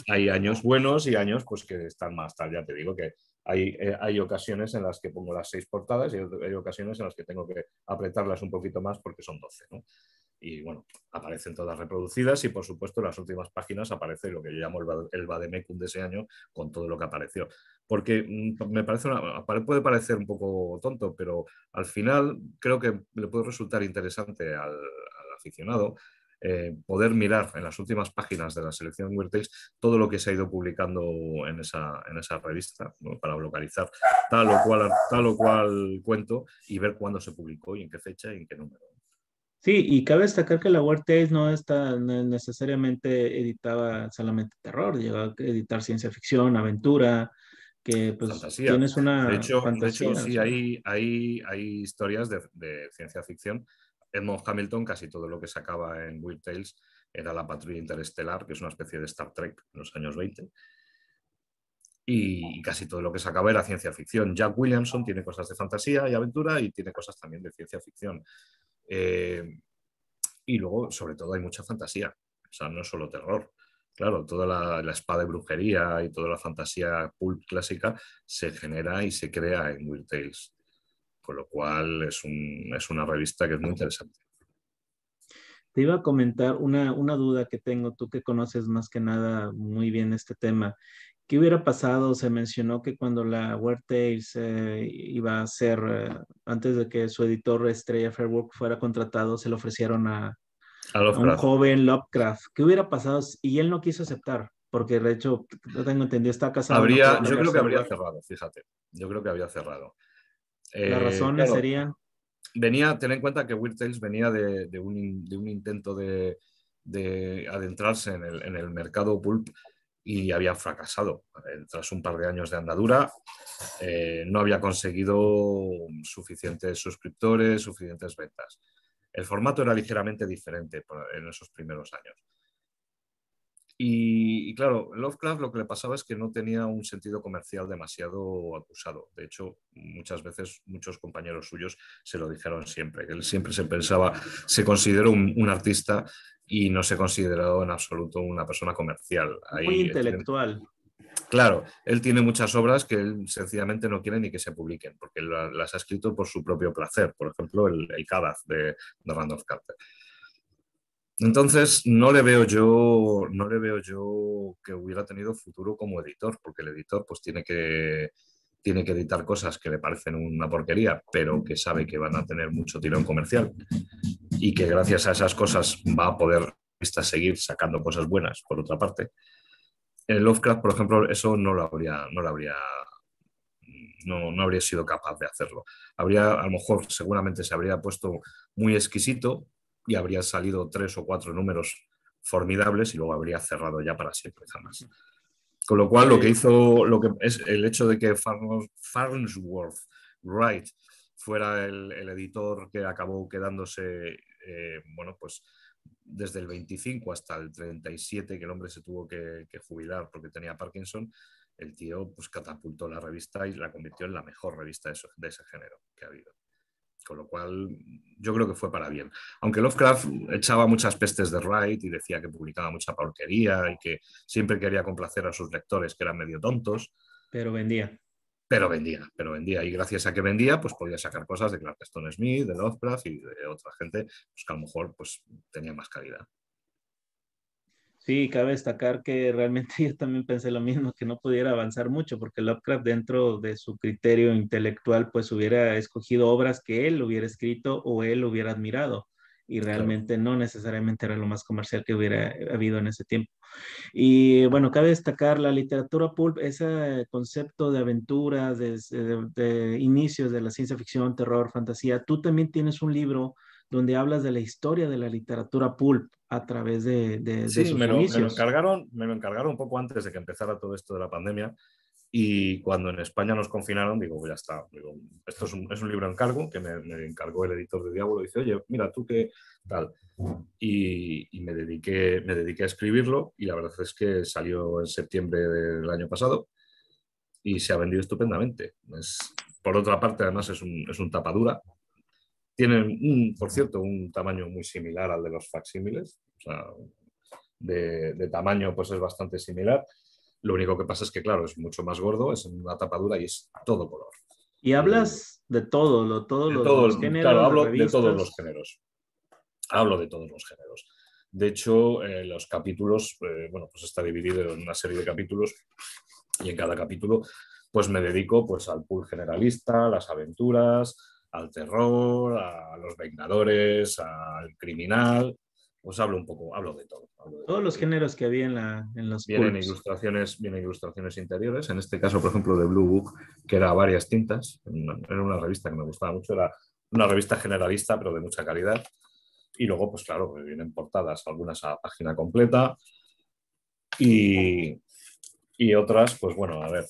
Speaker 3: hay años buenos y años pues que están más tal. Ya te digo que hay ocasiones en las que pongo las 6 portadas y hay ocasiones en las que tengo que apretarlas un poquito más porque son 12, ¿no? Y bueno, aparecen todas reproducidas y por supuesto en las últimas páginas aparece lo que yo llamo el vademecum de ese año con todo lo que apareció. Porque me parece puede parecer un poco tonto, pero al final creo que le puede resultar interesante al aficionado poder mirar en las últimas páginas de la selección Weird Tales todo lo que se ha ido publicando en esa revista, ¿no? Para localizar tal o cual cuento y ver cuándo se publicó y en qué fecha y en qué número.
Speaker 2: Sí, y cabe destacar que la Weird Tales no necesariamente editaba solamente terror, llegaba a editar ciencia ficción, aventura, que pues
Speaker 3: Fantasía.
Speaker 2: tienes una
Speaker 3: De hecho
Speaker 2: fantasía, o
Speaker 3: sí,
Speaker 2: sea.
Speaker 3: hay historias de ciencia ficción. Edmond Hamilton, casi todo lo que sacaba en Weird Tales era la patrulla interestelar, que es una especie de Star Trek en los años 20. Y casi todo lo que sacaba era ciencia ficción. Jack Williamson tiene cosas de fantasía y aventura y tiene cosas también de ciencia ficción. Eh, y luego, sobre todo, hay mucha fantasía. O sea, no es solo terror. Claro, toda la espada de brujería y toda la fantasía pulp clásica se genera y se crea en Weird Tales. Con lo cual es una revista que es muy interesante.
Speaker 2: Te iba a comentar una duda que tengo, tú que conoces más que nada muy bien este tema. ¿Qué hubiera pasado? Se mencionó que cuando la Weird Tales iba a ser, antes de que su editor Estrella Fairwork fuera contratado, se le ofrecieron
Speaker 3: A
Speaker 2: a un
Speaker 3: Lovecraft.
Speaker 2: joven Lovecraft. ¿Qué hubiera pasado? Y él no quiso aceptar, porque de hecho, no tengo entendido, está casado, no quiere
Speaker 3: Yo creo
Speaker 2: cambiarse
Speaker 3: que
Speaker 2: de
Speaker 3: habría
Speaker 2: lugar.
Speaker 3: cerrado, fíjate. Yo creo que habría cerrado.
Speaker 2: Las razones
Speaker 3: Claro,
Speaker 2: serían,
Speaker 3: ten en cuenta que Weird Tales venía de un intento de adentrarse en el mercado pulp y había fracasado. Tras un par de años de andadura, no había conseguido suficientes suscriptores, suficientes ventas. El formato era ligeramente diferente en esos primeros años. Y claro, Lovecraft lo que le pasaba es que no tenía un sentido comercial demasiado acusado. De hecho, muchas veces muchos compañeros suyos se lo dijeron siempre, que él siempre se consideró un artista y no se consideró en absoluto una persona comercial.
Speaker 2: muy intelectual.
Speaker 3: Claro, él tiene muchas obras que él sencillamente no quiere ni que se publiquen, porque las ha escrito por su propio placer. Por ejemplo, el Cadath de Randolph Carter. Entonces, no le veo yo que hubiera tenido futuro como editor, porque el editor pues tiene que editar cosas que le parecen una porquería, pero que sabe que van a tener mucho tirón comercial y que gracias a esas cosas va a poder seguir sacando cosas buenas, por otra parte. En Lovecraft, por ejemplo, eso no habría sido capaz de hacerlo. A lo mejor, seguramente se habría puesto muy exquisito y habría salido 3 o 4 números formidables y luego habría cerrado ya para siempre, jamás. Con lo cual, lo que hizo, lo que es el hecho de que Farnsworth Wright fuera el editor que acabó quedándose, bueno, pues desde el 25 hasta el 37, que el hombre se tuvo que jubilar porque tenía Parkinson, el tío pues catapultó la revista y la convirtió en la mejor revista de ese género que ha habido. Con lo cual, yo creo que fue para bien. Aunque Lovecraft echaba muchas pestes de Wright y decía que publicaba mucha porquería y que siempre quería complacer a sus lectores, que eran medio tontos.
Speaker 2: Pero vendía.
Speaker 3: pero vendía. Y gracias a que vendía, pues podía sacar cosas de Clarkston Smith, de Lovecraft y de otra gente, pues que a lo mejor pues, tenía más calidad.
Speaker 2: Sí, cabe destacar que realmente yo también pensé lo mismo, que no pudiera avanzar mucho, porque Lovecraft dentro de su criterio intelectual, pues hubiera escogido obras que él hubiera escrito o él hubiera admirado, y
Speaker 3: Claro.
Speaker 2: realmente no necesariamente era lo más comercial que hubiera habido en ese tiempo. Y bueno, cabe destacar la literatura pulp, ese concepto de aventuras, de inicios de la ciencia ficción, terror, fantasía. Tú también tienes un libro donde hablas de la historia de la literatura pulp a través de
Speaker 3: Sí,
Speaker 2: sus inicios.
Speaker 3: me lo encargaron un poco antes de que empezara todo esto de la pandemia y cuando en España nos confinaron, digo, pues ya está, digo, esto es un libro encargo que me encargó el editor de Diablo, dice, oye, mira, tú qué tal. Y me dediqué a escribirlo y la verdad es que salió en septiembre del año pasado y se ha vendido estupendamente. Por otra parte, además, es un tapadura. Tienen, por cierto, un tamaño muy similar al de los facsímiles. O sea, de tamaño pues es bastante similar. Lo único que pasa es que, claro, es mucho más gordo, es una tapadura y es todo color.
Speaker 2: Y
Speaker 3: El,
Speaker 2: hablas de todo, todos
Speaker 3: de
Speaker 2: los
Speaker 3: todo, claro,
Speaker 2: géneros, de
Speaker 3: hablo de todos los
Speaker 2: revistas.
Speaker 3: géneros. Hablo de todos los géneros. De hecho, los capítulos, bueno, pues está dividido en una serie de capítulos y en cada capítulo pues me dedico pues al pool generalista, a las aventuras, al terror, a los vengadores, al criminal, pues hablo un poco, hablo de
Speaker 2: Todos
Speaker 3: todo.
Speaker 2: los géneros que había en los pulps.
Speaker 3: Vienen ilustraciones interiores, en este caso, por ejemplo, de Blue Book, que era a varias tintas, era una revista que me gustaba mucho, era una revista generalista, pero de mucha calidad. Y luego, pues claro, vienen portadas, algunas a página completa y, y otras, pues bueno, a ver,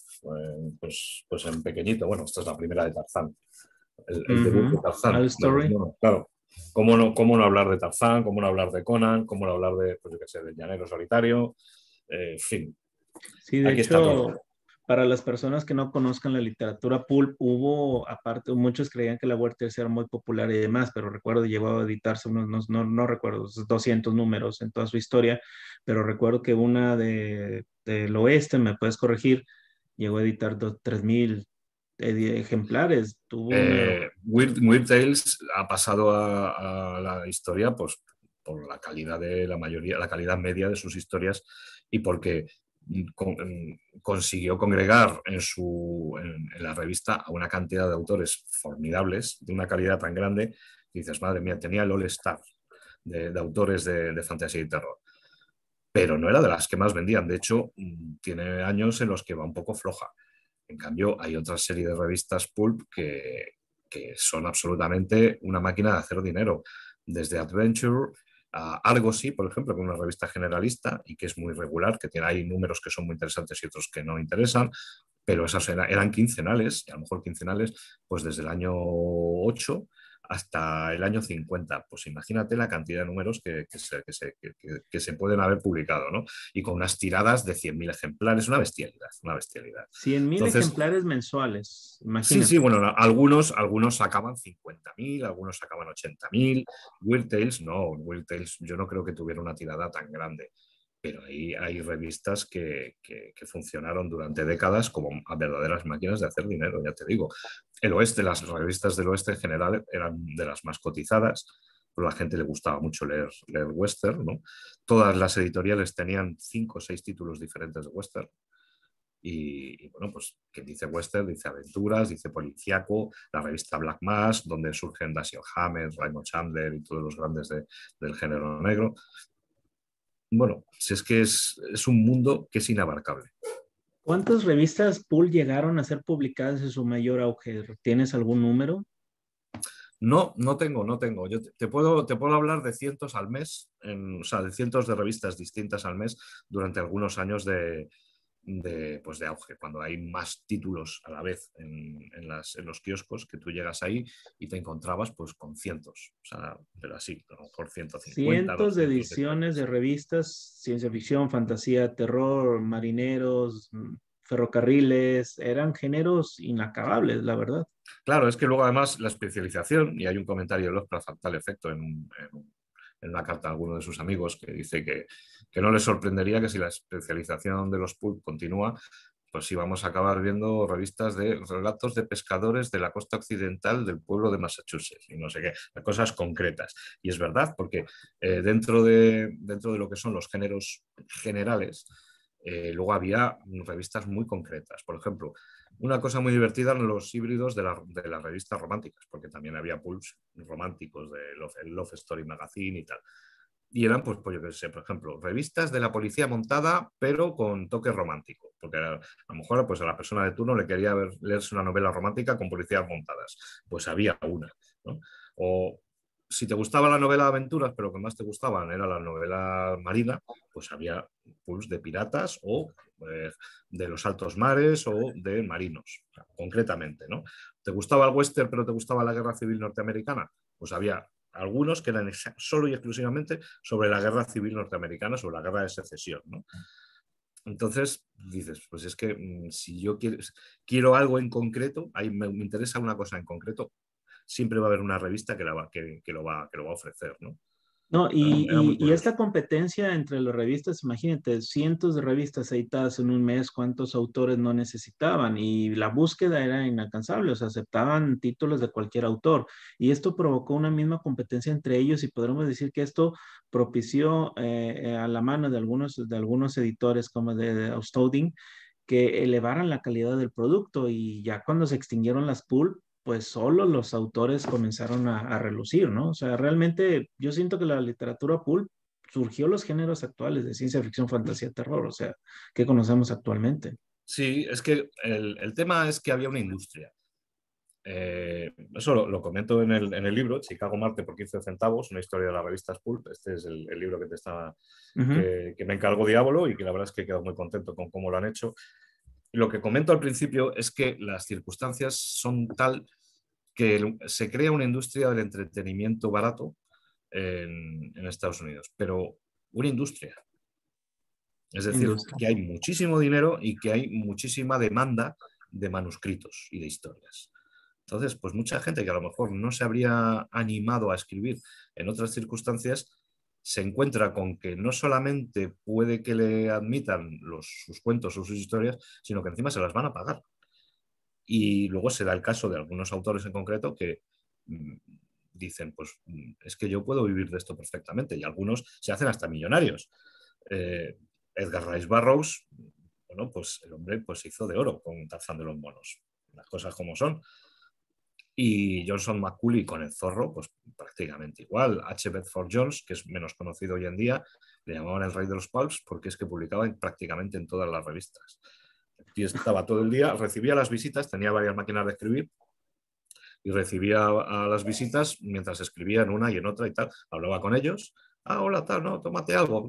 Speaker 3: pues en pequeñito. Bueno, esta es la primera de Tarzán, el debut de
Speaker 2: Ujú.
Speaker 3: Tarzán,
Speaker 2: Al
Speaker 3: de los
Speaker 2: Story.
Speaker 3: monos, claro. Cómo no hablar de Tarzán? ¿Cómo no hablar de Conan? ¿Cómo no hablar de, pues yo qué sé, del Llanero Solitario? En fin,
Speaker 2: Sí, de
Speaker 3: aquí está todo.
Speaker 2: hecho, para las personas que no conozcan la literatura pulp, hubo, aparte, muchos creían que la Werther era muy popular y demás, pero recuerdo llegó a editarse unos, no recuerdo, 200 números en toda su historia, pero recuerdo que una del oeste, me puedes corregir, llegó a editar 3.000 ejemplares. Tuvo una...
Speaker 3: Weird Tales ha pasado a la historia pues, por la calidad de la mayoría, la calidad media de sus historias y porque consiguió congregar en la revista a una cantidad de autores formidables, de una calidad tan grande, que dices, madre mía, tenía el all-star de autores de fantasía y terror. Pero no era de las que más vendían. De hecho, tiene años en los que va un poco floja. En cambio, hay otra serie de revistas pulp que son absolutamente una máquina de hacer dinero. Desde Adventure a Argosy, por ejemplo, que es una revista generalista y que es muy regular, que tiene hay números que son muy interesantes y otros que no interesan, pero esas eran quincenales, y a lo mejor quincenales, pues desde el año 8 hasta el año 50. Pues imagínate la cantidad de números que se pueden haber publicado, ¿no? Y con unas tiradas de 100.000 ejemplares, una bestialidad, una bestialidad.
Speaker 2: 100.000
Speaker 3: Entonces,
Speaker 2: ejemplares mensuales,
Speaker 3: sí,
Speaker 2: imagínate.
Speaker 3: bueno, algunos sacaban 50.000, algunos sacaban 80.000. Weird Tales, no, Weird Tales yo no creo que tuviera una tirada tan grande, pero hay revistas que funcionaron durante décadas como verdaderas máquinas de hacer dinero, ya te digo. El oeste, las revistas del oeste en general eran de las más cotizadas, pero a la gente le gustaba mucho leer western, ¿no? Todas las editoriales tenían 5 o 6 títulos diferentes de western. Y bueno, pues quien dice western, dice aventuras, dice policíaco, la revista Black Mass, donde surgen Dashiell Hammett, Raymond Chandler y todos los grandes del género negro. Bueno, si es que es un mundo que es inabarcable.
Speaker 2: ¿Cuántas revistas pulp llegaron a ser publicadas en su mayor auge? ¿Tienes algún número?
Speaker 3: No, no tengo. Yo te puedo hablar de cientos al mes, o sea, de cientos de revistas distintas al mes durante algunos años pues de auge, cuando hay más títulos a la vez en los kioscos, que tú llegas ahí y te encontrabas pues con cientos, o sea, pero así, a lo mejor 150,
Speaker 2: Cientos de
Speaker 3: 200
Speaker 2: ediciones de
Speaker 3: diferentes.
Speaker 2: revistas, ciencia ficción, fantasía, terror, marineros, ferrocarriles, eran géneros inacabables, la verdad.
Speaker 3: Claro, es que luego además la especialización, y hay un comentario de Lovecraft a tal efecto en una carta a alguno de sus amigos que dice que no le sorprendería que si la especialización de los pulp continúa, pues íbamos a acabar viendo revistas de relatos de pescadores de la costa occidental del pueblo de Massachusetts y no sé qué, cosas concretas. Y es verdad, porque dentro de lo que son los géneros generales, luego había revistas muy concretas. Por ejemplo, una cosa muy divertida en los híbridos de las revistas románticas, porque también había pulps románticos de el Love Story Magazine y tal. Y eran, pues yo qué sé, por ejemplo, revistas de la policía montada, pero con toque romántico. Porque a lo mejor pues, a la persona de turno le quería leerse una novela romántica con policías montadas. Pues había una, ¿no? O si te gustaba la novela de aventuras, pero lo que más te gustaban era la novela marina, pues había pulps de piratas o de los altos mares o de marinos, o sea, concretamente, ¿no? ¿Te gustaba el western, pero te gustaba la guerra civil norteamericana? Pues había algunos que eran solo y exclusivamente sobre la guerra civil norteamericana, sobre la guerra de secesión, ¿no? Entonces dices, pues es que si yo quiero algo en concreto, ahí me interesa una cosa en concreto, siempre va a haber una revista que lo va a ofrecer, ¿no?
Speaker 2: No,
Speaker 3: Era muy
Speaker 2: y
Speaker 3: curioso.
Speaker 2: esta competencia entre las revistas, imagínate, cientos de revistas editadas en un mes, cuántos autores no necesitaban, y la búsqueda era inalcanzable, o sea, aceptaban títulos de cualquier autor, y esto provocó una misma competencia entre ellos, y podríamos decir que esto propició a la mano de algunos editores como de Astounding, que elevaran la calidad del producto, y ya cuando se extinguieron las pulp, pues solo los autores comenzaron a relucir, ¿no? O sea, realmente yo siento que la literatura pulp surgió los géneros actuales de ciencia ficción, fantasía, terror, o sea, que conocemos actualmente.
Speaker 3: Sí, es que el tema es que había una industria. Eso lo comento en el libro, Chicago Marte por 15 centavos, una historia de las revistas Pulp. Este es el libro
Speaker 2: Ujú.
Speaker 3: que me encargó Diablo y que la verdad es que he quedado muy contento con cómo lo han hecho. Lo que comento al principio es que las circunstancias son tal que se crea una industria del entretenimiento barato en Estados Unidos, pero una industria. Es decir,
Speaker 2: Industria.
Speaker 3: que hay muchísimo dinero y que hay muchísima demanda de manuscritos y de historias. Entonces, pues mucha gente que a lo mejor no se habría animado a escribir en otras circunstancias, se encuentra con que no solamente puede que le admitan sus cuentos o sus historias, sino que encima se las van a pagar. Y luego se da el caso de algunos autores en concreto que mm, dicen, pues es que yo puedo vivir de esto perfectamente, y algunos se hacen hasta millonarios. Eh, Edgar Rice Burroughs, bueno, pues el hombre pues, se hizo de oro con Tarzán de los monos, las cosas como son. Y Johnson McCulley con El zorro, pues prácticamente igual. H. Bedford Jones, que es menos conocido hoy en día, le llamaban el rey de los pulps porque es que publicaba prácticamente en todas las revistas. El tío estaba todo el día, recibía las visitas, tenía varias máquinas de escribir y recibía a las visitas mientras escribía en una y en otra y tal. Hablaba con ellos. Ah, hola, tal, no, tómate algo.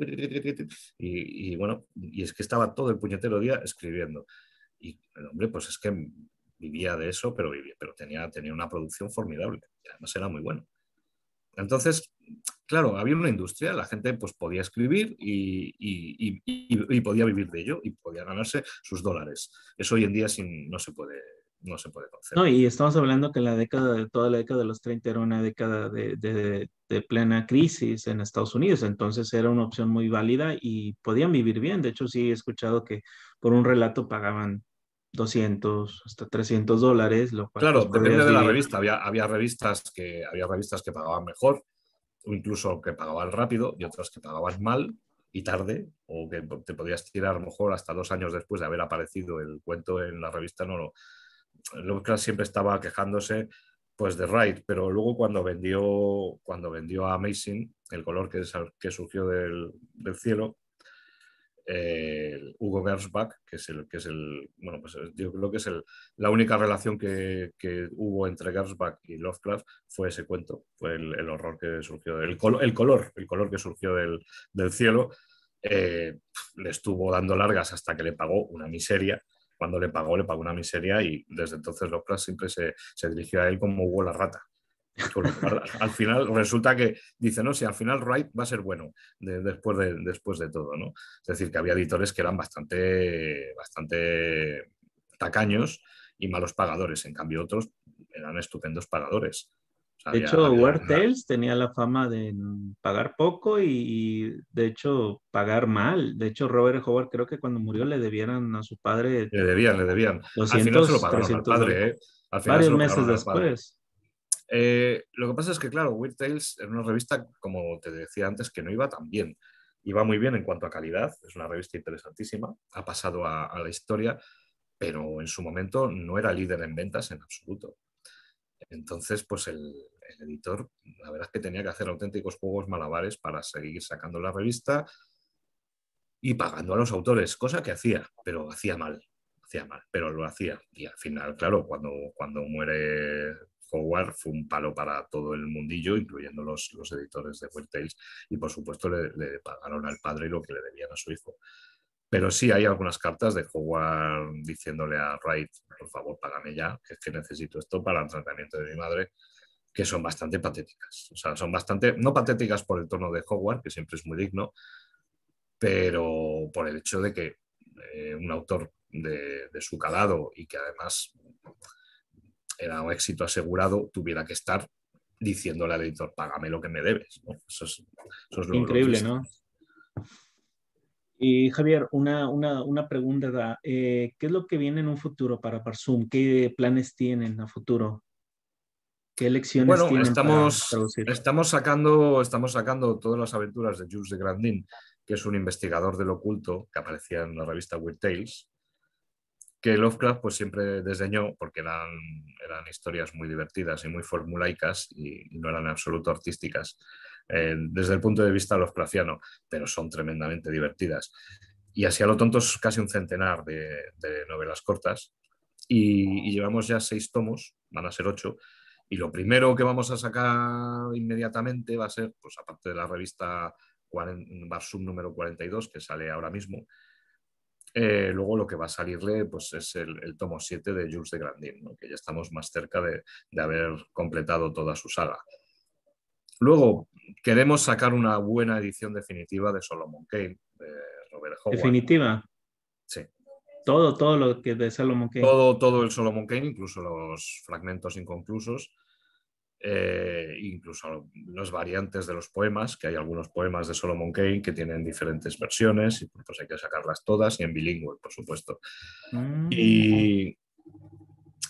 Speaker 3: Y bueno, y es que estaba todo el puñetero día escribiendo. Y el hombre, pues es que vivía de eso, pero tenía una producción formidable. Y además era muy bueno. Entonces, claro, había una industria, la gente pues podía escribir y podía vivir de ello y podía ganarse sus dólares. Eso hoy en día no se puede
Speaker 2: No,
Speaker 3: concebir.
Speaker 2: y estamos hablando que toda la década de los 30 era una década de plena crisis en Estados Unidos, entonces era una opción muy válida y podían vivir bien. De hecho, sí he escuchado que por un relato pagaban 200 hasta $300, lo cual pues
Speaker 3: Claro, depende
Speaker 2: podrías
Speaker 3: de la
Speaker 2: vivir.
Speaker 3: revista. Había revistas que pagaban mejor, o incluso que pagaban rápido, y otras que pagaban mal y tarde, o que te podías tirar a lo mejor hasta 2 años después de haber aparecido el cuento en la revista. No, Lovecraft siempre estaba quejándose pues de Wright, pero luego cuando vendió a Amazing, el color que surgió del cielo, Hugo Gernsback, bueno, pues yo creo que es la única relación que hubo entre Gernsback y Lovecraft fue ese cuento, fue el horror que surgió, el color que surgió del cielo. Le estuvo dando largas hasta que le pagó una miseria. Cuando le pagó una miseria, y desde entonces Lovecraft siempre se dirigió a él como Hugo la rata. Con lo cual, al final resulta que dice, no, si al final Wright va a ser bueno después de todo, ¿no? Es decir, que había editores que eran bastante tacaños y malos pagadores, en cambio otros eran estupendos pagadores. O sea,
Speaker 2: De hecho,
Speaker 3: había
Speaker 2: Weird Tales tenía la fama de pagar poco de hecho, pagar mal. De hecho, Robert Howard creo que cuando murió le debieran a su padre
Speaker 3: le debían, le debían. Al final se lo
Speaker 2: 200,
Speaker 3: pagaron al
Speaker 2: 300 dólares.
Speaker 3: padre, ¿eh? Al final se
Speaker 2: Varios
Speaker 3: lo
Speaker 2: meses
Speaker 3: pagaron al padre.
Speaker 2: después.
Speaker 3: Lo que pasa es que, claro, Weird Tales era una revista, como te decía antes, que no iba tan bien. Iba muy bien en cuanto a calidad, es una revista interesantísima, ha pasado a la historia, pero en su momento no era líder en ventas en absoluto. Entonces, pues el editor, la verdad es que tenía que hacer auténticos juegos malabares para seguir sacando la revista y pagando a los autores, cosa que hacía, pero hacía mal, pero lo hacía. Y al final, claro, cuando muere Howard fue un palo para todo el mundillo, incluyendo los editores de Weird Tales, y por supuesto le pagaron al padre lo que le debían a su hijo. Pero sí hay algunas cartas de Howard diciéndole a Wright, por favor, págame ya, que es que necesito esto para el tratamiento de mi madre, que son bastante patéticas. O sea, son bastante, no patéticas por el tono de Howard, que siempre es muy digno, pero por el hecho de que un autor de su calado y que además era un éxito asegurado, tuviera que estar diciéndole al editor, págame lo que me debes, ¿no? Eso es lo
Speaker 2: Increíble,
Speaker 3: triste.
Speaker 2: ¿no? Y Javier, una pregunta. ¿Qué es lo que viene en un futuro para Parsum? ¿Qué planes tienen a futuro? ¿Qué lecciones
Speaker 3: Bueno,
Speaker 2: tienen para traducir?
Speaker 3: estamos sacando todas las aventuras de Jules de Grandin, que es un investigador del oculto que aparecía en la revista Weird Tales, que Lovecraft pues siempre desdeñó porque eran historias muy divertidas y muy formulaicas y no eran en absoluto artísticas desde el punto de vista Lovecraftiano, pero son tremendamente divertidas. Y así a lo tonto es casi un centenar de novelas cortas y llevamos ya 6 tomos, van a ser 8, y lo primero que vamos a sacar inmediatamente va a ser, pues aparte de la revista Barsum número 42, que sale ahora mismo, luego lo que va a salirle pues, es el tomo 7 de Jules de Grandin, ¿no? Que ya estamos más cerca de haber completado toda su saga. Luego, queremos sacar una buena edición definitiva de Solomon Kane, de Robert Howard.
Speaker 2: Definitiva.
Speaker 3: Sí.
Speaker 2: Todo lo que de Solomon Kane.
Speaker 3: Todo el Solomon Kane, incluso los fragmentos inconclusos, incluso las variantes de los poemas, que hay algunos poemas de Solomon Kane que tienen diferentes versiones y pues hay que sacarlas todas y en bilingüe, por supuesto. Y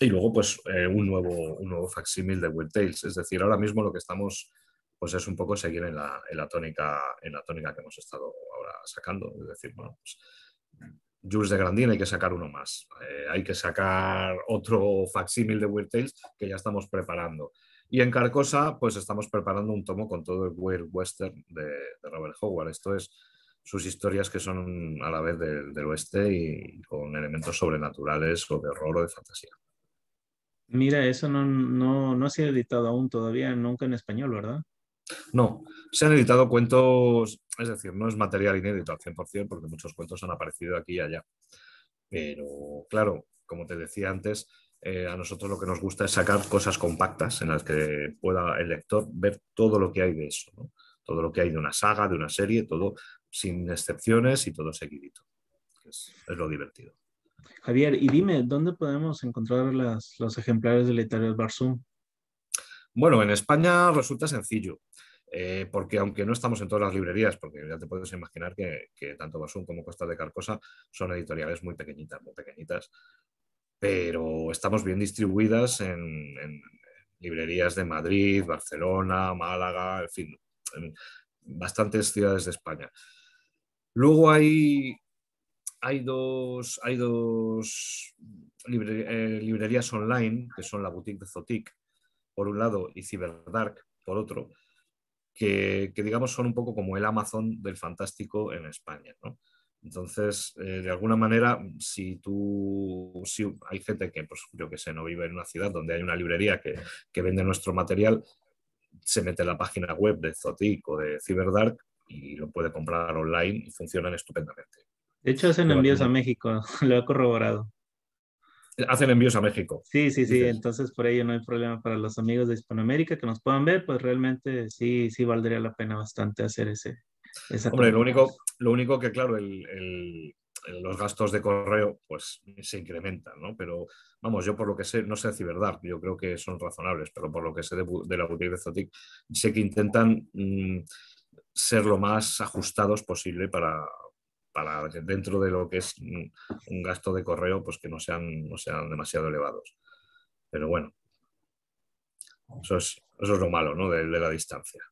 Speaker 3: luego pues un nuevo facsímil de Weird Tales. Es decir, ahora mismo lo que estamos pues es un poco seguir en la tónica que hemos estado ahora sacando. Es decir, bueno, pues Jules de Grandin hay que sacar uno más. Hay que sacar otro facsímil de Weird Tales que ya estamos preparando. Y en Carcosa, pues estamos preparando un tomo con todo el Weird Western de Robert Howard. Esto es sus historias que son a la vez del oeste y con elementos sobrenaturales o de horror o de fantasía.
Speaker 2: Mira, eso no ha sido editado aún todavía, nunca en español, ¿verdad?
Speaker 3: No, se han editado cuentos, es decir, no es material inédito al 100% porque muchos cuentos han aparecido aquí y allá. Pero claro, como te decía antes, a nosotros lo que nos gusta es sacar cosas compactas en las que pueda el lector ver todo lo que hay de eso, ¿no? Todo lo que hay de una saga, de una serie, todo sin excepciones y todo seguidito. Es lo divertido.
Speaker 2: Javier, y dime, ¿dónde podemos encontrar los ejemplares de Letras Barsum?
Speaker 3: Bueno, en España resulta sencillo. Porque aunque no estamos en todas las librerías, porque ya te puedes imaginar que tanto Barsum como Costa de Carcosa son editoriales muy pequeñitas, pero estamos bien distribuidas en librerías de Madrid, Barcelona, Málaga, en fin, en bastantes ciudades de España. Luego hay dos librerías online, que son la Boutique de Zotic, por un lado, y Cyberdark, por otro, que digamos son un poco como el Amazon del fantástico en España, ¿no? Entonces, de alguna manera, si hay gente que, pues yo que sé, no vive en una ciudad donde hay una librería que vende nuestro material, se mete en la página web de Zotic o de Cyberdark y lo puede comprar online y funcionan estupendamente.
Speaker 2: De hecho, hacen envíos a México, lo he corroborado.
Speaker 3: Hacen envíos a México.
Speaker 2: Sí,
Speaker 3: Dices.
Speaker 2: entonces por ello no hay problema para los amigos de Hispanoamérica que nos puedan ver, pues realmente sí valdría la pena bastante hacer esa
Speaker 3: Hombre,
Speaker 2: compra.
Speaker 3: lo único que, claro, los gastos de correo pues se incrementan, ¿no? Pero vamos, yo por lo que sé, no sé de Ciberdark, yo creo que son razonables, pero por lo que sé de la boutique de Zotic, sé que intentan ser lo más ajustados posible para que dentro de lo que es un gasto de correo, pues que no sean demasiado elevados. Pero bueno, eso es lo malo, ¿no? De la distancia.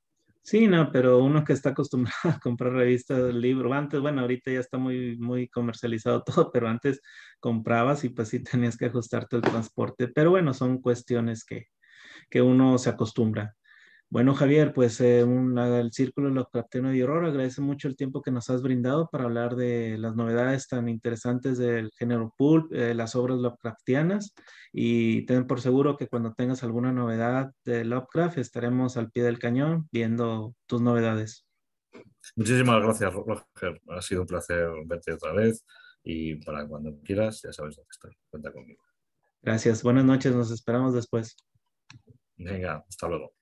Speaker 2: Sí, no, pero uno que está acostumbrado a comprar revistas, libros, antes, bueno, ahorita ya está muy, muy comercializado todo, pero antes comprabas y pues sí tenías que ajustarte el transporte. Pero bueno, son cuestiones que uno se acostumbra. Bueno, Javier, pues el Círculo Lovecraftiano de Horror agradece mucho el tiempo que nos has brindado para hablar de las novedades tan interesantes del género pulp, las obras Lovecraftianas, y ten por seguro que cuando tengas alguna novedad de Lovecraft estaremos al pie del cañón viendo tus novedades.
Speaker 3: Muchísimas gracias, Roger. Ha sido un placer verte otra vez y para cuando quieras, ya sabes dónde estoy. Cuenta conmigo.
Speaker 2: Gracias, buenas noches, nos esperamos después.
Speaker 3: Venga, hasta luego.